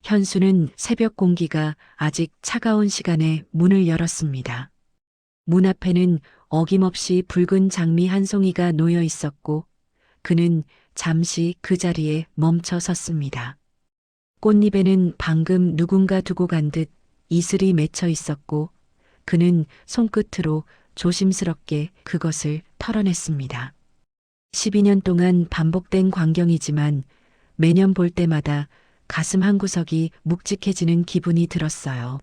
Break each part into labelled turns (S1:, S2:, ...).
S1: 현수는 새벽 공기가 아직 차가운 시간에 문을 열었습니다. 문 앞에는 어김없이 붉은 장미 한 송이가 놓여 있었고 그는 잠시 그 자리에 멈춰 섰습니다. 꽃잎에는 방금 누군가 두고 간 듯 이슬이 맺혀 있었고 그는 손끝으로 조심스럽게 그것을 털어냈습니다. 12년 동안 반복된 광경이지만 매년 볼 때마다 가슴 한구석이 묵직해지는 기분이 들었어요.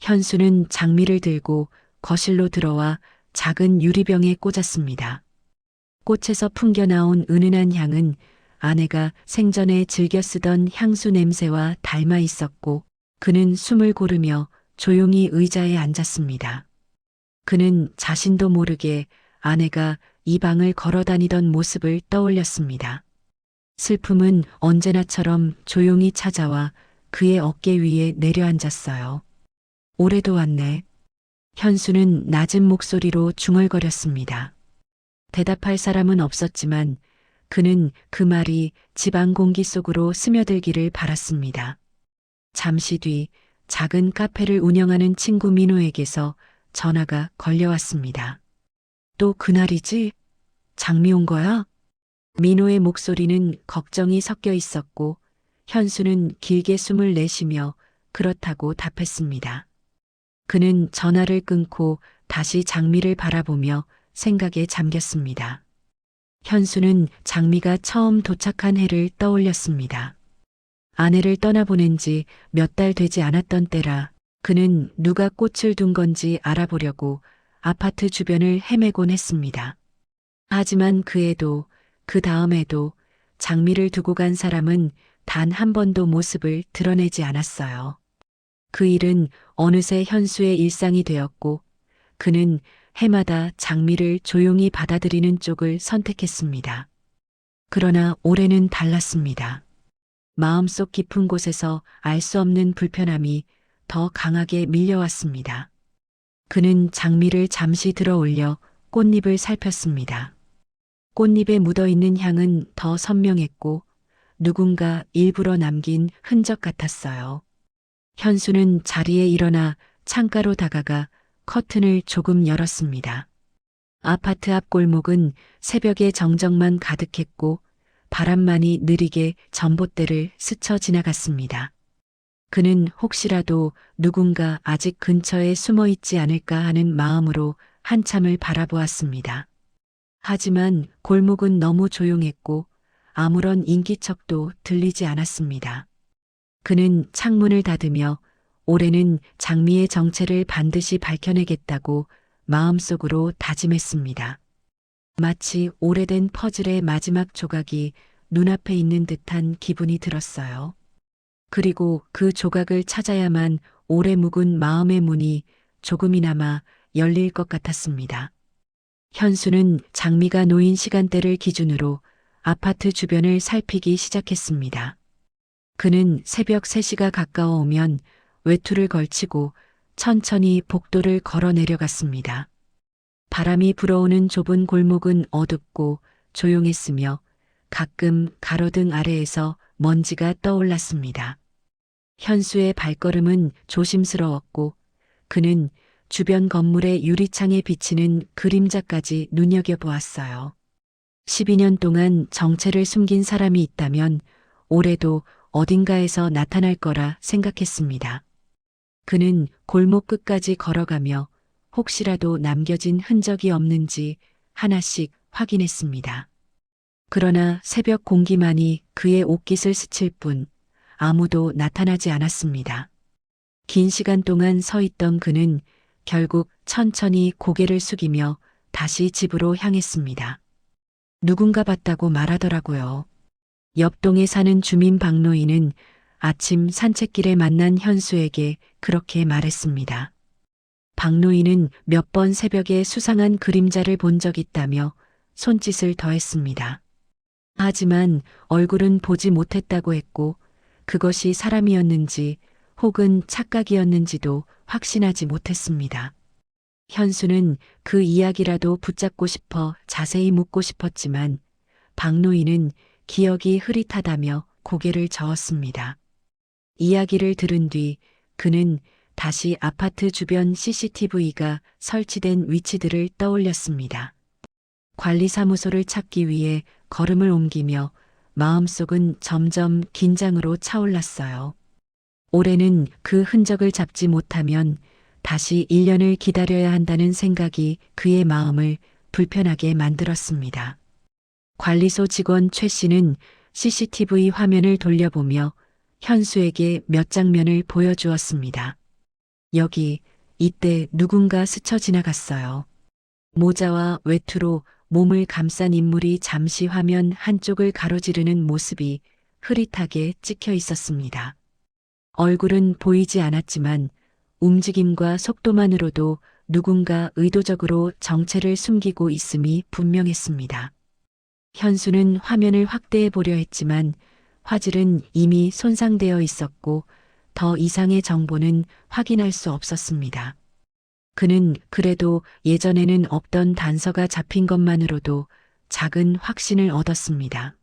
S1: 현수는 장미를 들고 거실로 들어와 작은 유리병에 꽂았습니다. 꽃에서 풍겨나온 은은한 향은 아내가 생전에 즐겨 쓰던 향수 냄새와 닮아 있었고 그는 숨을 고르며 조용히 의자에 앉았습니다. 그는 자신도 모르게 아내가 이 방을 걸어 다니던 모습을 떠올렸습니다. 슬픔은 언제나처럼 조용히 찾아와 그의 어깨 위에 내려앉았어요. 올해도 왔네. 현수는 낮은 목소리로 중얼거렸습니다. 대답할 사람은 없었지만 그는 그 말이 집안 공기 속으로 스며들기를 바랐습니다. 잠시 뒤 작은 카페를 운영하는 친구 민호에게서 전화가 걸려왔습니다. 또 그날이지? 장미 온 거야? 민호의 목소리는 걱정이 섞여 있었고 현수는 길게 숨을 내쉬며 그렇다고 답했습니다. 그는 전화를 끊고 다시 장미를 바라보며 생각에 잠겼습니다. 현수는 장미가 처음 도착한 해를 떠올렸습니다. 아내를 떠나보낸 지 몇 달 되지 않았던 때라 그는 누가 꽃을 둔 건지 알아보려고 아파트 주변을 헤매곤 했습니다. 하지만 그 해도 그 다음에도 장미를 두고 간 사람은 단 한 번도 모습을 드러내지 않았어요. 그 일은 어느새 현수의 일상이 되었고 그는 해마다 장미를 조용히 받아들이는 쪽을 선택했습니다. 그러나 올해는 달랐습니다. 마음속 깊은 곳에서 알 수 없는 불편함이 더 강하게 밀려왔습니다. 그는 장미를 잠시 들어 올려 꽃잎을 살폈습니다. 꽃잎에 묻어있는 향은 더 선명했고 누군가 일부러 남긴 흔적 같았어요. 현수는 자리에 일어나 창가로 다가가 커튼을 조금 열었습니다. 아파트 앞 골목은 새벽의 정적만 가득했고 바람만이 느리게 전봇대를 스쳐 지나갔습니다. 그는 혹시라도 누군가 아직 근처에 숨어 있지 않을까 하는 마음으로 한참을 바라보았습니다. 하지만 골목은 너무 조용했고 아무런 인기척도 들리지 않았습니다. 그는 창문을 닫으며 올해는 장미의 정체를 반드시 밝혀내겠다고 마음속으로 다짐했습니다. 마치 오래된 퍼즐의 마지막 조각이 눈앞에 있는 듯한 기분이 들었어요. 그리고 그 조각을 찾아야만 오래 묵은 마음의 문이 조금이나마 열릴 것 같았습니다. 현수는 장미가 놓인 시간대를 기준으로 아파트 주변을 살피기 시작했습니다. 그는 새벽 3시가 가까워오면 외투를 걸치고 천천히 복도를 걸어 내려갔습니다. 바람이 불어오는 좁은 골목은 어둡고 조용했으며 가끔 가로등 아래에서 먼지가 떠올랐습니다. 현수의 발걸음은 조심스러웠고 그는 주변 건물의 유리창에 비치는 그림자까지 눈여겨보았어요. 12년 동안 정체를 숨긴 사람이 있다면 올해도 어딘가에서 나타날 거라 생각했습니다. 그는 골목 끝까지 걸어가며 혹시라도 남겨진 흔적이 없는지 하나씩 확인했습니다. 그러나 새벽 공기만이 그의 옷깃을 스칠 뿐 아무도 나타나지 않았습니다. 긴 시간 동안 서 있던 그는 결국 천천히 고개를 숙이며 다시 집으로 향했습니다. 누군가 봤다고 말하더라고요. 옆동에 사는 주민 박노인은 아침 산책길에 만난 현수에게 그렇게 말했습니다. 박노인은 몇 번 새벽에 수상한 그림자를 본 적 있다며 손짓을 더했습니다. 하지만 얼굴은 보지 못했다고 했고 그것이 사람이었는지 혹은 착각이었는지도 확신하지 못했습니다. 현수는 그 이야기라도 붙잡고 싶어 자세히 묻고 싶었지만 박노인은 기억이 흐릿하다며 고개를 저었습니다. 이야기를 들은 뒤 그는 다시 아파트 주변 CCTV가 설치된 위치들을 떠올렸습니다. 관리사무소를 찾기 위해 걸음을 옮기며 마음속은 점점 긴장으로 차올랐어요. 올해는 그 흔적을 잡지 못하면 다시 1년을 기다려야 한다는 생각이 그의 마음을 불편하게 만들었습니다. 관리소 직원 최 씨는 CCTV 화면을 돌려보며 현수에게 몇 장면을 보여주었습니다. 여기, 이때 누군가 스쳐 지나갔어요. 모자와 외투로 몸을 감싼 인물이 잠시 화면 한쪽을 가로지르는 모습이 흐릿하게 찍혀 있었습니다. 얼굴은 보이지 않았지만 움직임과 속도만으로도 누군가 의도적으로 정체를 숨기고 있음이 분명했습니다. 현수는 화면을 확대해 보려 했지만 화질은 이미 손상되어 있었고 더 이상의 정보는 확인할 수 없었습니다. 그는 그래도 예전에는 없던 단서가 잡힌 것만으로도 작은 확신을 얻었습니다.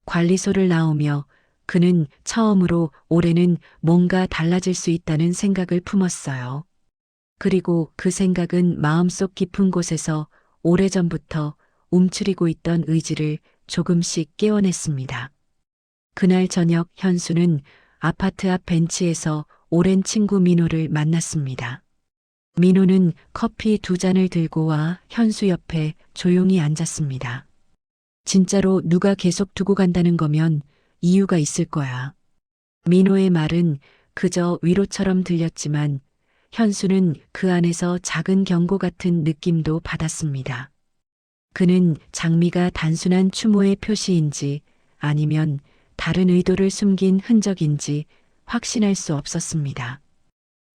S1: 관리소를 나오며 그는 처음으로 올해는 뭔가 달라질 수 있다는 생각을 품었어요. 그리고 그 생각은 마음속 깊은 곳에서 오래전부터 움츠리고 있던 의지를 조금씩 깨워냈습니다. 그날 저녁 현수는 아파트 앞 벤치에서 오랜 친구 민호를 만났습니다. 민호는 커피 2잔을 들고 와 현수 옆에 조용히 앉았습니다. 진짜로 누가 계속 두고 간다는 거면 이유가 있을 거야. 민호의 말은 그저 위로처럼 들렸지만 현수는 그 안에서 작은 경고 같은 느낌도 받았습니다. 그는 장미가 단순한 추모의 표시인지 아니면 다른 의도를 숨긴 흔적인지 확신할 수 없었습니다.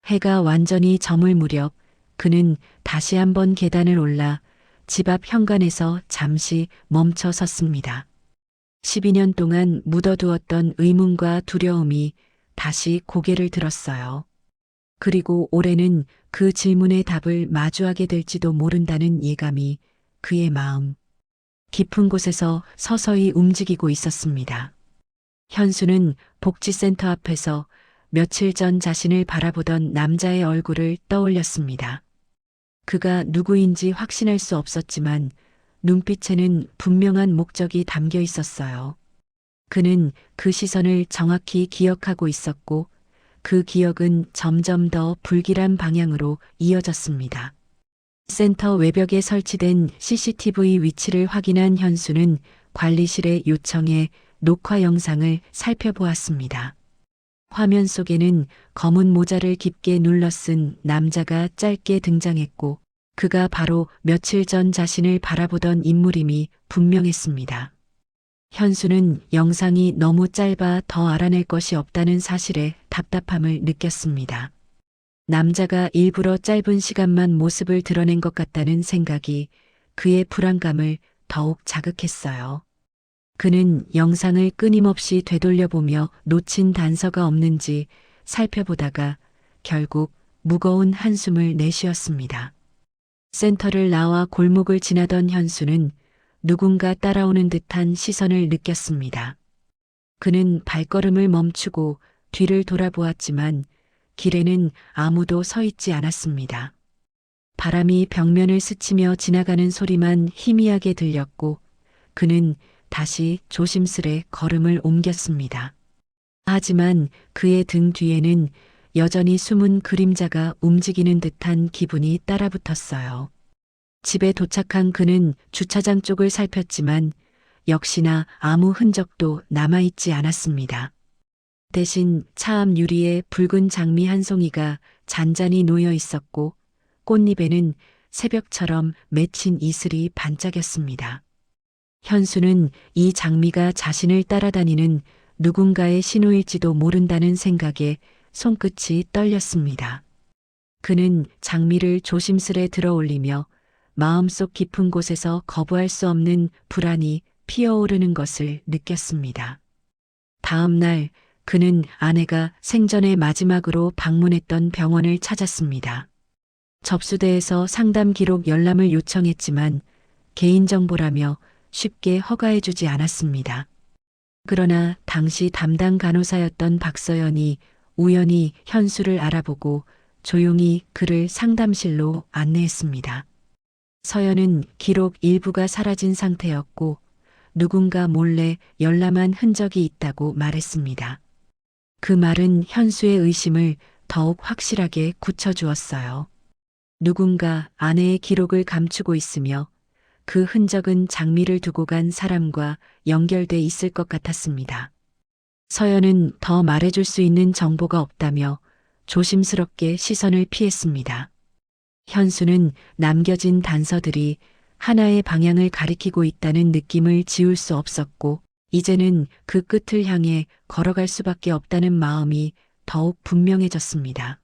S1: 해가 완전히 저물 무렵 그는 다시 한번 계단을 올라 집 앞 현관에서 잠시 멈춰 섰습니다. 12년 동안 묻어두었던 의문과 두려움이 다시 고개를 들었어요. 그리고 올해는 그 질문의 답을 마주하게 될지도 모른다는 예감이 그의 마음 깊은 곳에서 서서히 움직이고 있었습니다. 현수는 복지센터 앞에서 며칠 전 자신을 바라보던 남자의 얼굴을 떠올렸습니다. 그가 누구인지 확신할 수 없었지만 눈빛에는 분명한 목적이 담겨 있었어요. 그는 그 시선을 정확히 기억하고 있었고 그 기억은 점점 더 불길한 방향으로 이어졌습니다. 센터 외벽에 설치된 CCTV 위치를 확인한 현수는 관리실에 요청해 녹화 영상을 살펴보았습니다. 화면 속에는 검은 모자를 깊게 눌러 쓴 남자가 짧게 등장했고 그가 바로 며칠 전 자신을 바라보던 인물임이 분명했습니다. 현수는 영상이 너무 짧아 더 알아낼 것이 없다는 사실에 답답함을 느꼈습니다. 남자가 일부러 짧은 시간만 모습을 드러낸 것 같다는 생각이 그의 불안감을 더욱 자극했어요. 그는 영상을 끊임없이 되돌려보며 놓친 단서가 없는지 살펴보다가 결국 무거운 한숨을 내쉬었습니다. 센터를 나와 골목을 지나던 현수는 누군가 따라오는 듯한 시선을 느꼈습니다. 그는 발걸음을 멈추고 뒤를 돌아보았지만 길에는 아무도 서 있지 않았습니다. 바람이 벽면을 스치며 지나가는 소리만 희미하게 들렸고 그는 다시 조심스레 걸음을 옮겼습니다. 하지만 그의 등 뒤에는 여전히 숨은 그림자가 움직이는 듯한 기분이 따라붙었어요. 집에 도착한 그는 주차장 쪽을 살폈지만 역시나 아무 흔적도 남아있지 않았습니다. 대신 차 앞 유리에 붉은 장미 한 송이가 잔잔히 놓여 있었고 꽃잎에는 새벽처럼 맺힌 이슬이 반짝였습니다. 현수는 이 장미가 자신을 따라다니는 누군가의 신호일지도 모른다는 생각에 손끝이 떨렸습니다. 그는 장미를 조심스레 들어올리며 마음속 깊은 곳에서 거부할 수 없는 불안이 피어오르는 것을 느꼈습니다. 다음 날 그는 아내가 생전에 마지막으로 방문했던 병원을 찾았습니다. 접수대에서 상담 기록 열람을 요청했지만 개인정보라며 쉽게 허가해주지 않았습니다. 그러나 당시 담당 간호사였던 박서연이 우연히 현수를 알아보고 조용히 그를 상담실로 안내했습니다. 서연은 기록 일부가 사라진 상태였고 누군가 몰래 열람한 흔적이 있다고 말했습니다. 그 말은 현수의 의심을 더욱 확실하게 굳혀주었어요. 누군가 아내의 기록을 감추고 있으며 그 흔적은 장미를 두고 간 사람과 연결돼 있을 것 같았습니다. 서연은 더 말해줄 수 있는 정보가 없다며 조심스럽게 시선을 피했습니다. 현수는 남겨진 단서들이 하나의 방향을 가리키고 있다는 느낌을 지울 수 없었고, 이제는 그 끝을 향해 걸어갈 수밖에 없다는 마음이 더욱 분명해졌습니다.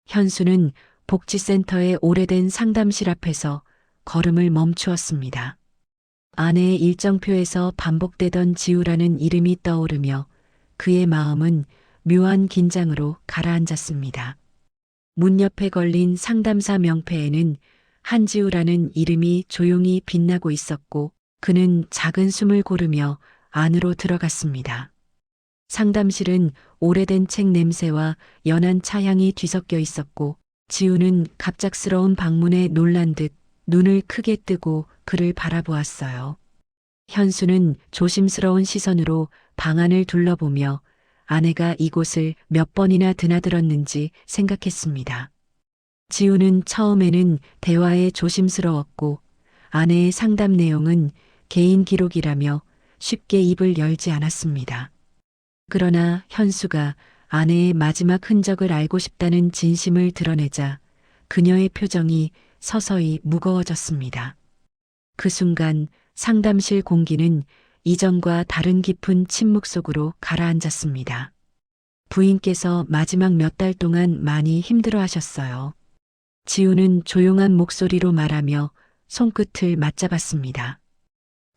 S1: 현수는 복지센터의 오래된 상담실 앞에서 걸음을 멈추었습니다. 아내의 일정표에서 반복되던 지우라는 이름이 떠오르며 그의 마음은 묘한 긴장으로 가라앉았습니다. 문 옆에 걸린 상담사 명패에는 한지우라는 이름이 조용히 빛나고 있었고 그는 작은 숨을 고르며 안으로 들어갔습니다. 상담실은 오래된 책 냄새와 연한 차향이 뒤섞여 있었고 지우는 갑작스러운 방문에 놀란 듯 눈을 크게 뜨고 그를 바라보았어요. 현수는 조심스러운 시선으로 방 안을 둘러보며 아내가 이곳을 몇 번이나 드나들었는지 생각했습니다. 지우는 처음에는 대화에 조심스러웠고 아내의 상담 내용은 개인 기록이라며 쉽게 입을 열지 않았습니다. 그러나 현수가 아내의 마지막 흔적을 알고 싶다는 진심을 드러내자 그녀의 표정이 서서히 무거워졌습니다. 그 순간 상담실 공기는 이전과 다른 깊은 침묵 속으로 가라앉았습니다. 부인께서 마지막 몇 달 동안 많이 힘들어 하셨어요. 지우는 조용한 목소리로 말하며 손끝을 맞잡았습니다.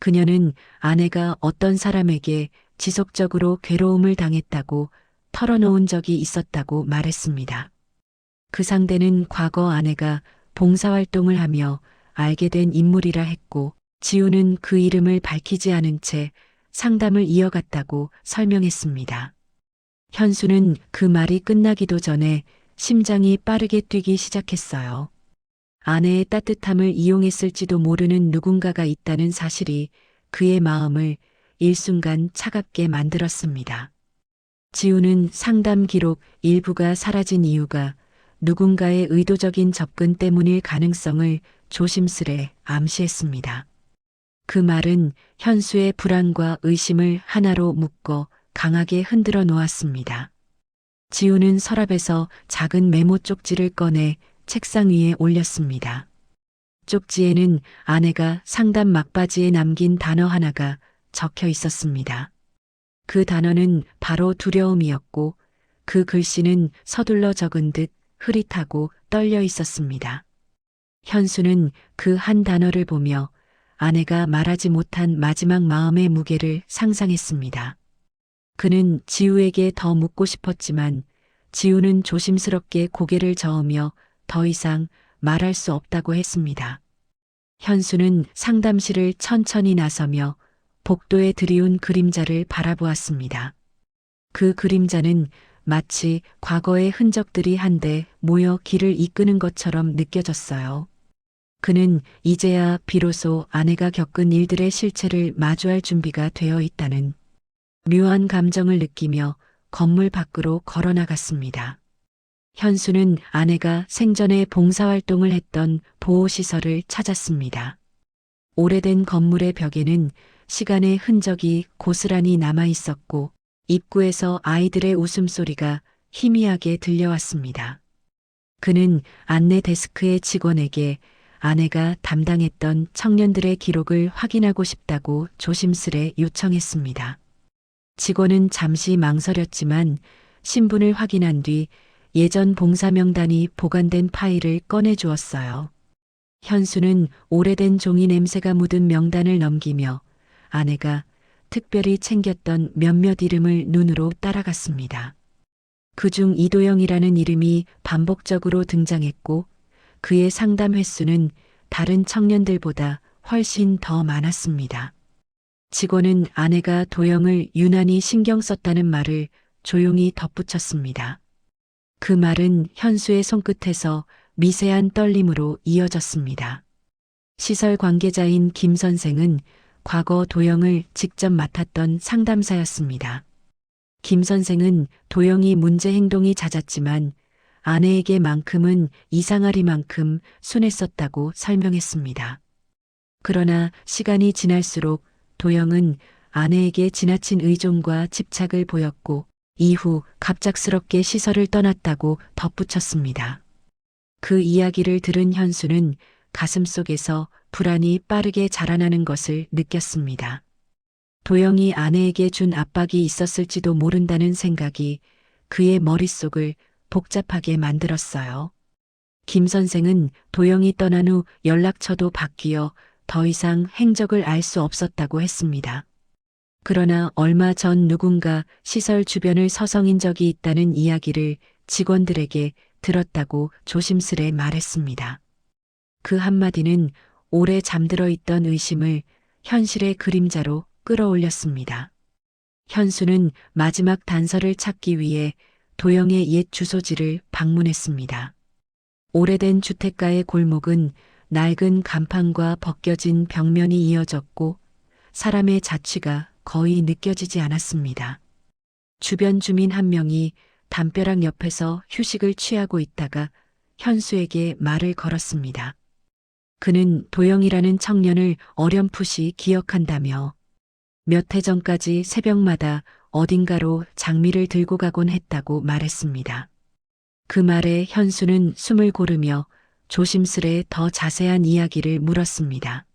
S1: 그녀는 아내가 어떤 사람에게 지속적으로 괴로움을 당했다고 털어놓은 적이 있었다고 말했습니다. 그 상대는 과거 아내가 봉사활동을 하며 알게 된 인물이라 했고 지우는 그 이름을 밝히지 않은 채 상담을 이어갔다고 설명했습니다. 현수는 그 말이 끝나기도 전에 심장이 빠르게 뛰기 시작했어요. 아내의 따뜻함을 이용했을지도 모르는 누군가가 있다는 사실이 그의 마음을 일순간 차갑게 만들었습니다. 지우는 상담 기록 일부가 사라진 이유가 누군가의 의도적인 접근 때문일 가능성을 조심스레 암시했습니다. 그 말은 현수의 불안과 의심을 하나로 묶어 강하게 흔들어 놓았습니다. 지우는 서랍에서 작은 메모 쪽지를 꺼내 책상 위에 올렸습니다. 쪽지에는 아내가 상담 막바지에 남긴 단어 하나가 적혀 있었습니다. 그 단어는 바로 두려움이었고 그 글씨는 서둘러 적은 듯 흐릿하고 떨려 있었습니다. 현수는 그 한 단어를 보며 아내가 말하지 못한 마지막 마음의 무게를 상상했습니다. 그는 지우에게 더 묻고 싶었지만 지우는 조심스럽게 고개를 저으며 더 이상 말할 수 없다고 했습니다. 현수는 상담실을 천천히 나서며 복도에 들이운 그림자를 바라보았습니다. 그 그림자는 마치 과거의 흔적들이 한데 모여 길을 이끄는 것처럼 느껴졌어요. 그는 이제야 비로소 아내가 겪은 일들의 실체를 마주할 준비가 되어 있다는 묘한 감정을 느끼며 건물 밖으로 걸어나갔습니다. 현수는 아내가 생전에 봉사활동을 했던 보호시설을 찾았습니다. 오래된 건물의 벽에는 시간의 흔적이 고스란히 남아 있었고 입구에서 아이들의 웃음소리가 희미하게 들려왔습니다. 그는 안내 데스크의 직원에게 아내가 담당했던 청년들의 기록을 확인하고 싶다고 조심스레 요청했습니다. 직원은 잠시 망설였지만 신분을 확인한 뒤 예전 봉사 명단이 보관된 파일을 꺼내주었어요. 현수는 오래된 종이 냄새가 묻은 명단을 넘기며 아내가 특별히 챙겼던 몇몇 이름을 눈으로 따라갔습니다. 그중 이도영이라는 이름이 반복적으로 등장했고 그의 상담 횟수는 다른 청년들보다 훨씬 더 많았습니다. 직원은 아내가 도영을 유난히 신경 썼다는 말을 조용히 덧붙였습니다. 그 말은 현수의 손끝에서 미세한 떨림으로 이어졌습니다. 시설 관계자인 김 선생은 과거 도영을 직접 맡았던 상담사였습니다. 김 선생은 도영이 문제 행동이 잦았지만 아내에게만큼은 이상하리만큼 순했었다고 설명했습니다. 그러나 시간이 지날수록 도영은 아내에게 지나친 의존과 집착을 보였고 이후 갑작스럽게 시설을 떠났다고 덧붙였습니다. 그 이야기를 들은 현수는 가슴속에서 불안이 빠르게 자라나는 것을 느꼈습니다. 도영이 아내에게 준 압박이 있었을지도 모른다는 생각이 그의 머릿속을 복잡하게 만들었어요. 김 선생은 도영이 떠난 후 연락처도 바뀌어 더 이상 행적을 알 수 없었다고 했습니다. 그러나 얼마 전 누군가 시설 주변을 서성인 적이 있다는 이야기를 직원들에게 들었다고 조심스레 말했습니다. 그 한마디는 오래 잠들어 있던 의심을 현실의 그림자로 끌어올렸습니다. 현수는 마지막 단서를 찾기 위해 도영의 옛 주소지를 방문했습니다. 오래된 주택가의 골목은 낡은 간판과 벗겨진 벽면이 이어졌고 사람의 자취가 거의 느껴지지 않았습니다. 주변 주민 한 명이 담벼락 옆에서 휴식을 취하고 있다가 현수에게 말을 걸었습니다. 그는 도영이라는 청년을 어렴풋이 기억한다며 몇 해 전까지 새벽마다 어딘가로 장미를 들고 가곤 했다고 말했습니다. 그 말에 현수는 숨을 고르며 조심스레 더 자세한 이야기를 물었습니다.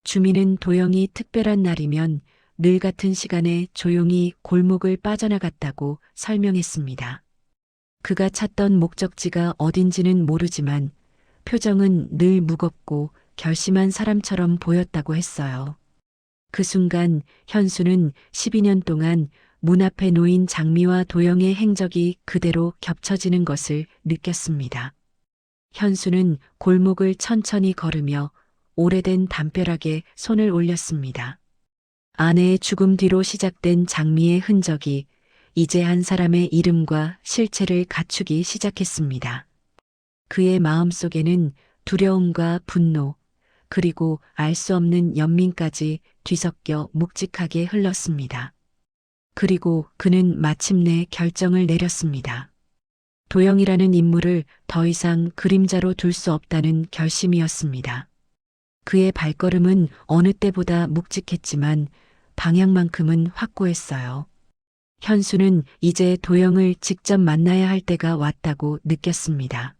S1: 주민은 도영이 특별한 날이면 늘 같은 시간에 조용히 골목을 빠져나갔다고 설명했습니다. 그가 찾던 목적지가 어딘지는 모르지만 표정은 늘 무겁고 결심한 사람처럼 보였다고 했어요. 그 순간 현수는 12년 동안 문 앞에 놓인 장미와 도영의 행적이 그대로 겹쳐지는 것을 느꼈습니다. 현수는 골목을 천천히 걸으며 오래된 담벼락에 손을 올렸습니다. 아내의 죽음 뒤로 시작된 장미의 흔적이 이제 한 사람의 이름과 실체를 갖추기 시작했습니다. 그의 마음속에는 두려움과 분노, 그리고 알 수 없는 연민까지 뒤섞여 묵직하게 흘렀습니다. 그리고 그는 마침내 결정을 내렸습니다. 도영이라는 인물을 더 이상 그림자로 둘 수 없다는 결심이었습니다. 그의 발걸음은 어느 때보다 묵직했지만 방향만큼은 확고했어요. 현수는 이제 도영을 직접 만나야 할 때가 왔다고 느꼈습니다.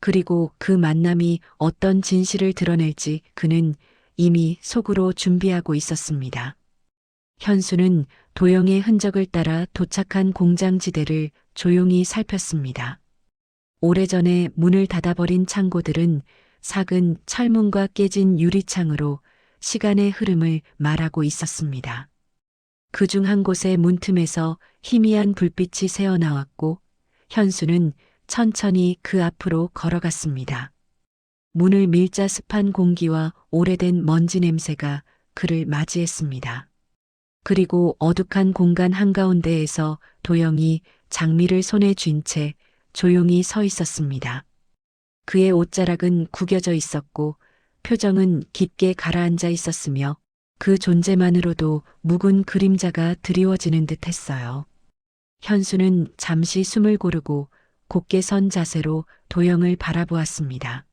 S1: 그리고 그 만남이 어떤 진실을 드러낼지 그는 이미 속으로 준비하고 있었습니다. 현수는 도영의 흔적을 따라 도착한 공장지대를 조용히 살폈습니다. 오래전에 문을 닫아버린 창고들은 삭은 철문과 깨진 유리창으로 시간의 흐름을 말하고 있었습니다. 그중 한 곳의 문틈에서 희미한 불빛이 새어나왔고 현수는 천천히 그 앞으로 걸어갔습니다. 문을 밀자 습한 공기와 오래된 먼지 냄새가 그를 맞이했습니다. 그리고 어둑한 공간 한가운데에서 도영이 장미를 손에 쥔 채 조용히 서 있었습니다. 그의 옷자락은 구겨져 있었고 표정은 깊게 가라앉아 있었으며 그 존재만으로도 묵은 그림자가 드리워지는 듯 했어요. 현수는 잠시 숨을 고르고 곧게 선 자세로 도영을 바라보았습니다.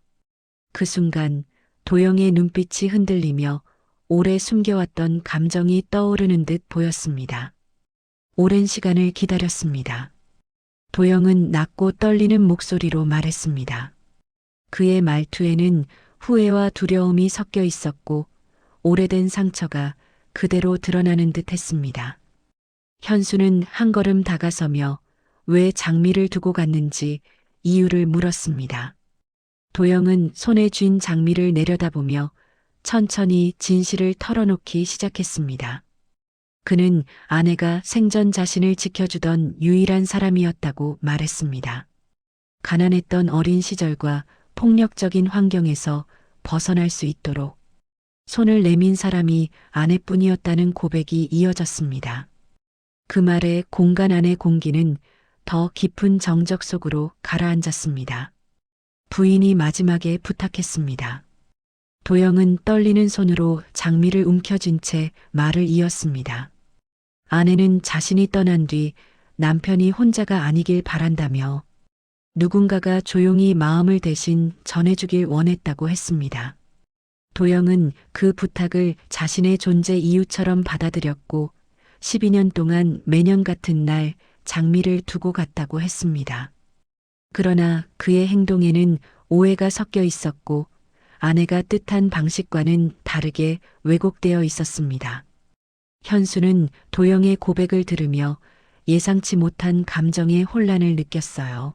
S1: 그 순간 도영의 눈빛이 흔들리며 오래 숨겨왔던 감정이 떠오르는 듯 보였습니다. 오랜 시간을 기다렸습니다. 도영은 낮고 떨리는 목소리로 말했습니다. 그의 말투에는 후회와 두려움이 섞여 있었고 오래된 상처가 그대로 드러나는 듯 했습니다. 현수는 한 걸음 다가서며 왜 장미를 두고 갔는지 이유를 물었습니다. 도영은 손에 쥔 장미를 내려다보며 천천히 진실을 털어놓기 시작했습니다. 그는 아내가 생전 자신을 지켜주던 유일한 사람이었다고 말했습니다. 가난했던 어린 시절과 폭력적인 환경에서 벗어날 수 있도록 손을 내민 사람이 아내뿐이었다는 고백이 이어졌습니다. 그 말에 공간 안의 공기는 더 깊은 정적 속으로 가라앉았습니다. 부인이 마지막에 부탁했습니다. 도영은 떨리는 손으로 장미를 움켜쥔 채 말을 이었습니다. 아내는 자신이 떠난 뒤 남편이 혼자가 아니길 바란다며 누군가가 조용히 마음을 대신 전해주길 원했다고 했습니다. 도영은 그 부탁을 자신의 존재 이유처럼 받아들였고 12년 동안 매년 같은 날 장미를 두고 갔다고 했습니다. 그러나 그의 행동에는 오해가 섞여 있었고 아내가 뜻한 방식과는 다르게 왜곡되어 있었습니다. 현수는 도영의 고백을 들으며 예상치 못한 감정의 혼란을 느꼈어요.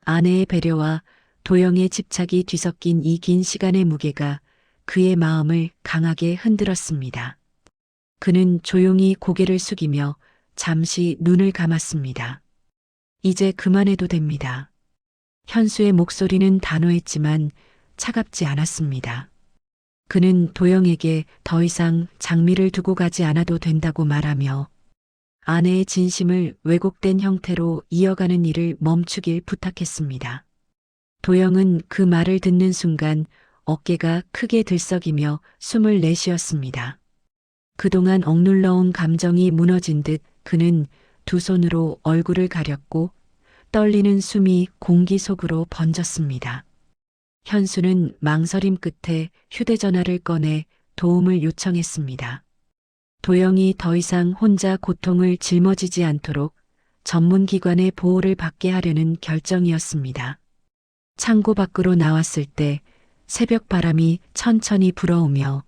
S1: 아내의 배려와 도영의 집착이 뒤섞인 이 긴 시간의 무게가 그의 마음을 강하게 흔들었습니다. 그는 조용히 고개를 숙이며 잠시 눈을 감았습니다. 이제 그만해도 됩니다. 현수의 목소리는 단호했지만 차갑지 않았습니다. 그는 도영에게 더 이상 장미를 두고 가지 않아도 된다고 말하며 아내의 진심을 왜곡된 형태로 이어가는 일을 멈추길 부탁했습니다. 도영은 그 말을 듣는 순간 어깨가 크게 들썩이며 숨을 내쉬었습니다. 그동안 억눌러온 감정이 무너진 듯 그는 두 손으로 얼굴을 가렸고 떨리는 숨이 공기 속으로 번졌습니다. 현수는 망설임 끝에 휴대전화를 꺼내 도움을 요청했습니다. 도영이 더 이상 혼자 고통을 짊어지지 않도록 전문기관의 보호를 받게 하려는 결정이었습니다. 창고 밖으로 나왔을 때 새벽 바람이 천천히 불어오며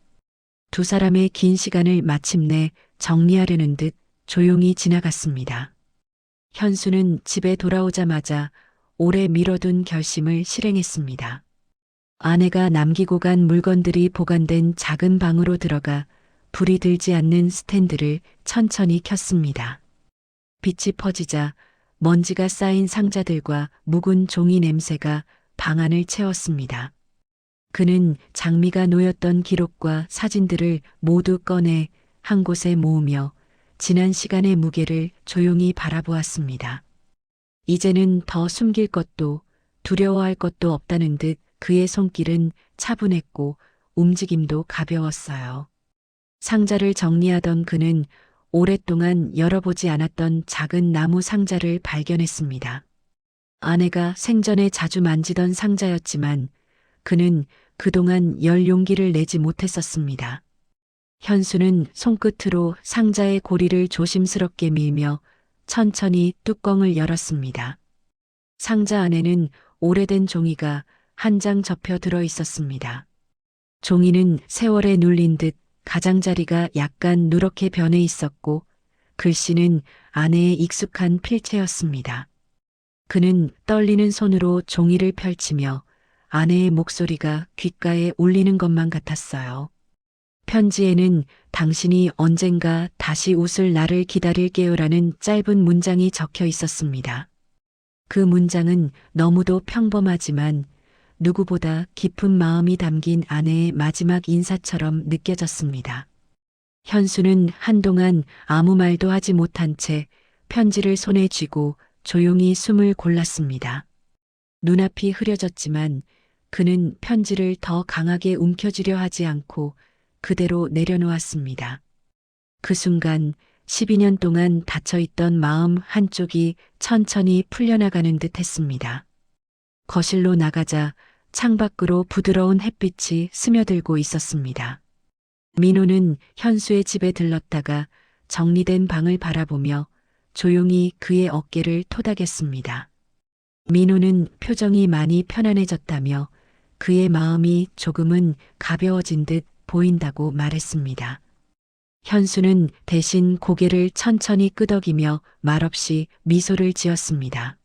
S1: 두 사람의 긴 시간을 마침내 정리하려는 듯 조용히 지나갔습니다. 현수는 집에 돌아오자마자 오래 미뤄둔 결심을 실행했습니다. 아내가 남기고 간 물건들이 보관된 작은 방으로 들어가 불이 들지 않는 스탠드를 천천히 켰습니다. 빛이 퍼지자 먼지가 쌓인 상자들과 묵은 종이 냄새가 방 안을 채웠습니다. 그는 장미가 놓였던 기록과 사진들을 모두 꺼내 한 곳에 모으며 지난 시간의 무게를 조용히 바라보았습니다. 이제는 더 숨길 것도 두려워할 것도 없다는 듯 그의 손길은 차분했고 움직임도 가벼웠어요. 상자를 정리하던 그는 오랫동안 열어보지 않았던 작은 나무 상자를 발견했습니다. 아내가 생전에 자주 만지던 상자였지만 그는 그동안 열 용기를 내지 못했었습니다. 현수는 손끝으로 상자의 고리를 조심스럽게 밀며 천천히 뚜껑을 열었습니다. 상자 안에는 오래된 종이가 한 장 접혀 들어 있었습니다. 종이는 세월에 눌린 듯 가장자리가 약간 누렇게 변해 있었고 글씨는 아내의 익숙한 필체였습니다. 그는 떨리는 손으로 종이를 펼치며 아내의 목소리가 귓가에 울리는 것만 같았어요. 편지에는 당신이 언젠가 다시 웃을 날을 기다릴게요라는 짧은 문장이 적혀 있었습니다. 그 문장은 너무도 평범하지만 누구보다 깊은 마음이 담긴 아내의 마지막 인사처럼 느껴졌습니다. 현수는 한동안 아무 말도 하지 못한 채 편지를 손에 쥐고 조용히 숨을 골랐습니다. 눈앞이 흐려졌지만 그는 편지를 더 강하게 움켜쥐려 하지 않고 그대로 내려놓았습니다. 그 순간 12년 동안 닫혀있던 마음 한쪽이 천천히 풀려나가는 듯 했습니다. 거실로 나가자 창밖으로 부드러운 햇빛이 스며들고 있었습니다. 민호는 현수의 집에 들렀다가 정리된 방을 바라보며 조용히 그의 어깨를 토닥였습니다. 민호는 표정이 많이 편안해졌다며 그의 마음이 조금은 가벼워진 듯 보인다고 말했습니다. 현수는 대신 고개를 천천히 끄덕이며 말없이 미소를 지었습니다.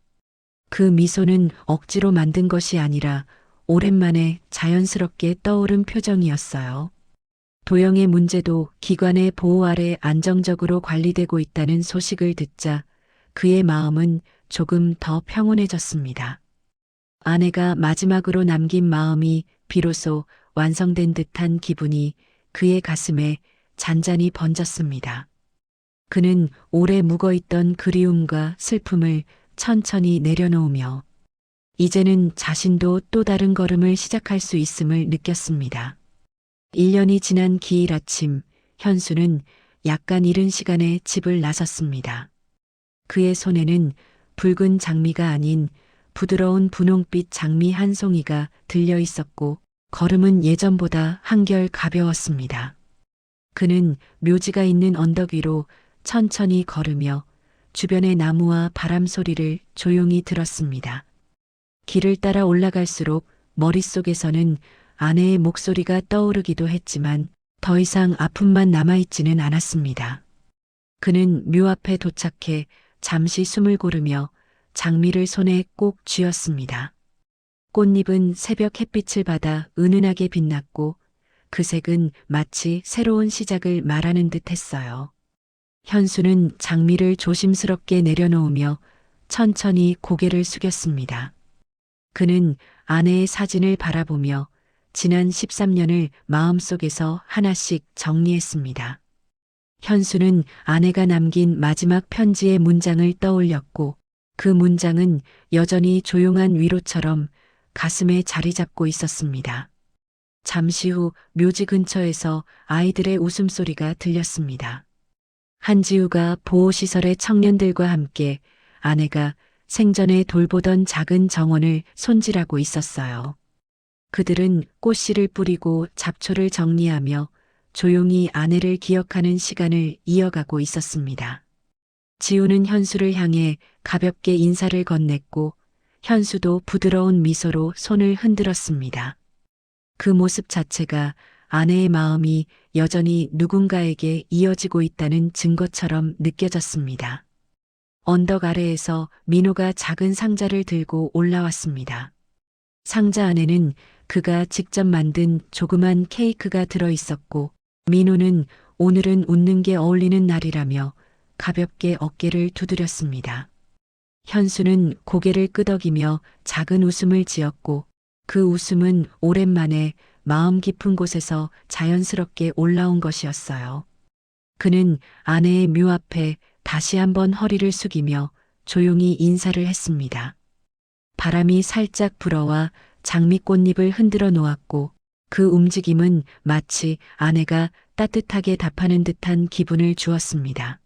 S1: 그 미소는 억지로 만든 것이 아니라 오랜만에 자연스럽게 떠오른 표정이었어요. 도영의 문제도 기관의 보호 아래 안정적으로 관리되고 있다는 소식을 듣자 그의 마음은 조금 더 평온해졌습니다. 아내가 마지막으로 남긴 마음이 비로소 완성된 듯한 기분이 그의 가슴에 잔잔히 번졌습니다. 그는 오래 묵어있던 그리움과 슬픔을 천천히 내려놓으며 이제는 자신도 또 다른 걸음을 시작할 수 있음을 느꼈습니다. 1년이 지난 기일 아침, 현수는 약간 이른 시간에 집을 나섰습니다. 그의 손에는 붉은 장미가 아닌 부드러운 분홍빛 장미 한 송이가 들려 있었고 걸음은 예전보다 한결 가벼웠습니다. 그는 묘지가 있는 언덕 위로 천천히 걸으며 주변의 나무와 바람 소리를 조용히 들었습니다. 길을 따라 올라갈수록 머릿속에서는 아내의 목소리가 떠오르기도 했지만 더 이상 아픔만 남아있지는 않았습니다. 그는 묘 앞에 도착해 잠시 숨을 고르며 장미를 손에 꼭 쥐었습니다. 꽃잎은 새벽 햇빛을 받아 은은하게 빛났고 그 색은 마치 새로운 시작을 말하는 듯 했어요. 현수는 장미를 조심스럽게 내려놓으며 천천히 고개를 숙였습니다. 그는 아내의 사진을 바라보며 지난 13년을 마음속에서 하나씩 정리했습니다. 현수는 아내가 남긴 마지막 편지의 문장을 떠올렸고 그 문장은 여전히 조용한 위로처럼 가슴에 자리 잡고 있었습니다. 잠시 후 묘지 근처에서 아이들의 웃음소리가 들렸습니다. 한지우가 보호시설의 청년들과 함께 아내가 생전에 돌보던 작은 정원을 손질하고 있었어요. 그들은 꽃씨를 뿌리고 잡초를 정리하며 조용히 아내를 기억하는 시간을 이어가고 있었습니다. 지우는 현수를 향해 가볍게 인사를 건넸고 현수도 부드러운 미소로 손을 흔들었습니다. 그 모습 자체가 아내의 마음이 여전히 누군가에게 이어지고 있다는 증거처럼 느껴졌습니다. 언덕 아래에서 민호가 작은 상자를 들고 올라왔습니다. 상자 안에는 그가 직접 만든 조그만 케이크가 들어 있었고 민호는 오늘은 웃는 게 어울리는 날이라며 가볍게 어깨를 두드렸습니다. 현수는 고개를 끄덕이며 작은 웃음을 지었고 그 웃음은 오랜만에 마음 깊은 곳에서 자연스럽게 올라온 것이었어요. 그는 아내의 묘 앞에 다시 한번 허리를 숙이며 조용히 인사를 했습니다. 바람이 살짝 불어와 장미꽃잎을 흔들어 놓았고 그 움직임은 마치 아내가 따뜻하게 답하는 듯한 기분을 주었습니다.